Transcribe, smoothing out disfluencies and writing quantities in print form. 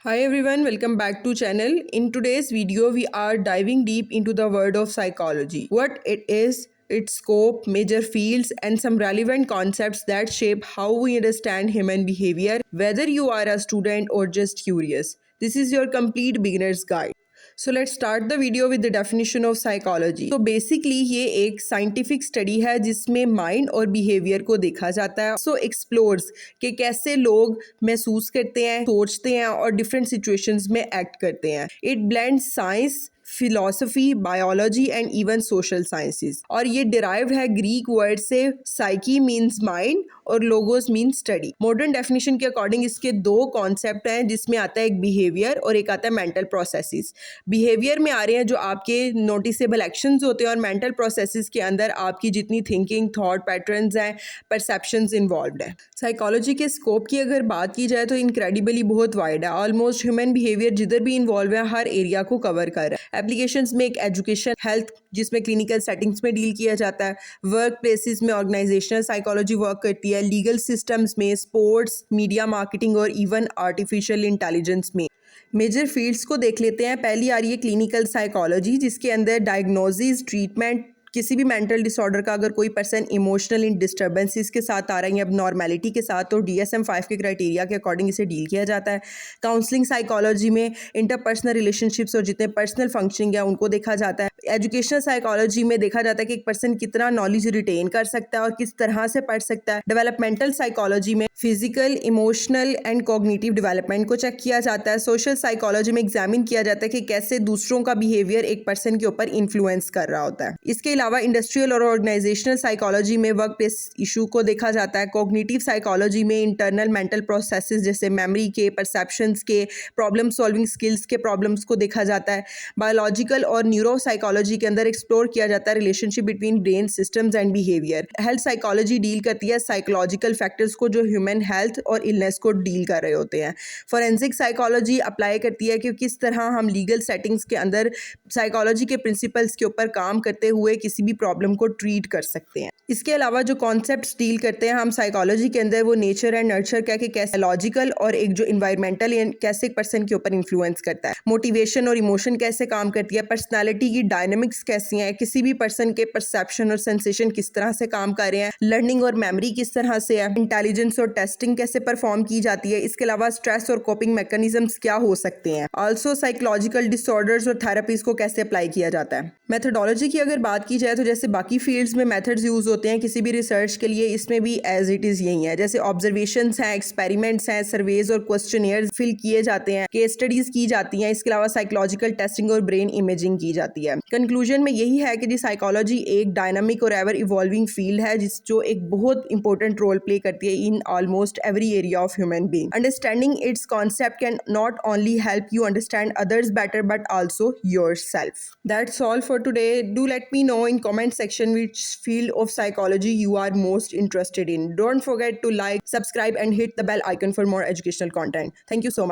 Hi everyone, welcome back to channel. In today's video, we are diving deep into the world of psychology. What it is, its scope, major fields, and some relevant concepts that shape how we understand human behavior, whether you are a student or just curious. This is your complete beginner's guide. So let's start the video with the definition of psychology. तो basically ये एक scientific study है जिसमें mind और behaviour को देखा जाता है। सो एक्सप्लोर्स कि कैसे लोग महसूस करते हैं, सोचते हैं और डिफरेंट सिचुएशंस में एक्ट करते हैं। It blends science, philosophy, biology and even social sciences. और ये डिराइव्ड है ग्रीक वर्ड से। साइकी मीन्स माइंड और logos means study. Modern definition के अकॉर्डिंग इसके दो कॉन्सेप्ट हैं जिसमें आता है एक बिहेवियर और एक आता है मेंटल प्रोसेसेस। बिहेवियर में आ रहे हैं जो आपके नोटिसेबल एक्शंस होते हैं और मेंटल प्रोसेसेस के अंदर आपकी जितनी थिंकिंग, थॉट पैटर्न्स हैं, परसेप्शंस इन्वॉल्व है। साइकोलॉजी के स्कोप की अगर बात की जाए तो इनक्रेडिबली बहुत वाइड है। ऑलमोस्ट ह्यूमन बिहेवियर जिधर भी इन्वॉल्व है हर एरिया को कवर कर रहा है। एप्लीकेशंस में एक एजुकेशन, हेल्थ जिसमें क्लिनिकल सेटिंग्स में डील किया जाता है, वर्क प्लेसेस में ऑर्गेनाइजेशनल साइकोलॉजी वर्क करती है, लीगल सिस्टम्स में, स्पोर्ट्स, मीडिया, मार्केटिंग और इवन आर्टिफिशियल इंटेलिजेंस में। मेजर फील्ड्स को देख लेते हैं। पहली आ रही है क्लिनिकल साइकोलॉजी जिसके अंदर डायग्नोसिस, ट्रीटमेंट, किसी भी मेंटल डिसऑर्डर का अगर कोई पर्सन इमोशनल इन डिस्टर्बेंसेस के साथ आ रहा है या नॉर्मेलिटी के साथ, तो DSM-5 के क्राइटेरिया के अकॉर्डिंग इसे डील किया जाता है। काउंसलिंग साइकोलॉजी में इंटरपर्सनल रिलेशनशिप्स और जितने पर्सनल फंक्शनिंग है उनको देखा जाता है। एजुकेशनल साइकोलॉजी में देखा जाता है कि एक पर्सन कितना नॉलेज रिटेन कर सकता है और किस तरह से पढ़ सकता है। डेवलपमेंटल साइकोलॉजी में physical, emotional and cognitive development को चेक किया जाता है। सोशल साइकोलॉजी में एग्जामिन किया जाता है कि कैसे दूसरों का बिहेवियर एक पर्सन के ऊपर इन्फ्लुएंस कर रहा होता है। इसके अलावा इंडस्ट्रियल और ऑर्गेनाइजेशनल साइकोलॉजी में वर्क प्लेस इशू को देखा जाता है। कॉग्निटिव साइकोलॉजी में इंटरनल मेंटल प्रोसेसेस जैसे मेमोरी के, परसेप्शंस के, प्रॉब्लम सॉल्विंग स्किल्स के प्रॉब्लम्स को देखा जाता है। बायोलॉजिकल और न्यूरो साइकोलॉजी के अंदर एक्सप्लोर किया जाता है relationship between brain systems and behaviour. Health psychology deal करती है साइकोलॉजिकल फैक्टर्स को जो ह्यूमन हेल्थ और इलनेस को डील कर रहे होते हैं। फॉरेंसिक साइकोलॉजी अप्लाई करती है कि किस तरह हम लीगल सेटिंग्स के अंदर साइकोलॉजी के प्रिंसिपल्स के ऊपर काम करते हुए किसी भी प्रॉब्लम को ट्रीट कर सकते हैं। इसके अलावा जो कॉन्सेप्ट्स डील करते हैं हम साइकोलॉजी के अंदर, वो नेचर एंड नर्चर क्या कि कैसे लॉजिकल और एक जो इन्वायरमेंटल कैसे एक पर्सन के ऊपर इन्फ्लुएंस करता है। मोटिवेशन और इमोशन कैसे काम करती है, पर्सनालिटी की डायनामिक्स कैसी हैं, किसी भी पर्सन के परसेप्शन और सेंसेशन किस तरह से काम कर रहे हैं, लर्निंग और मेमोरी किस तरह से है, इंटेलिजेंस और टेस्टिंग कैसे परफॉर्म की जाती है। इसके अलावा स्ट्रेस और कोपिंग मैकेनिज्म्स क्या हो सकते हैं। ऑल्सो साइकोलॉजिकल डिसऑर्डर्स और थेरेपीज को कैसे अप्लाई किया जाता है। मेथोडोलॉजी की अगर बात की जाए तो जैसे बाकी फील्ड्स में मेथड्स यूज होते हैं किसी भी रिसर्च के लिए, इसमें भी एज इट इज यही है। जैसे ऑब्जर्वेशंस हैं, एक्सपेरिमेंट्स हैं, सर्वेज और क्वेश्चनियर्स फिल किए जाते हैं, केस स्टडीज की जाती हैं। इसके अलावा साइकोलॉजिकल टेस्टिंग और ब्रेन इमेजिंग की जाती है। कंक्लूजन में यही है कि जी साइकोलॉजी एक डायनामिक और एवर इवॉल्विंग फील्ड है जो एक बहुत इंपॉर्टेंट रोल प्ले करती है in almost every area of human being. Understanding its concept can not only help you understand others better but also yourself. That's all for today. Do let me know in comment section which field of psychology you are most interested in. Don't forget to like, subscribe and hit the bell icon for more educational content. Thank you so much.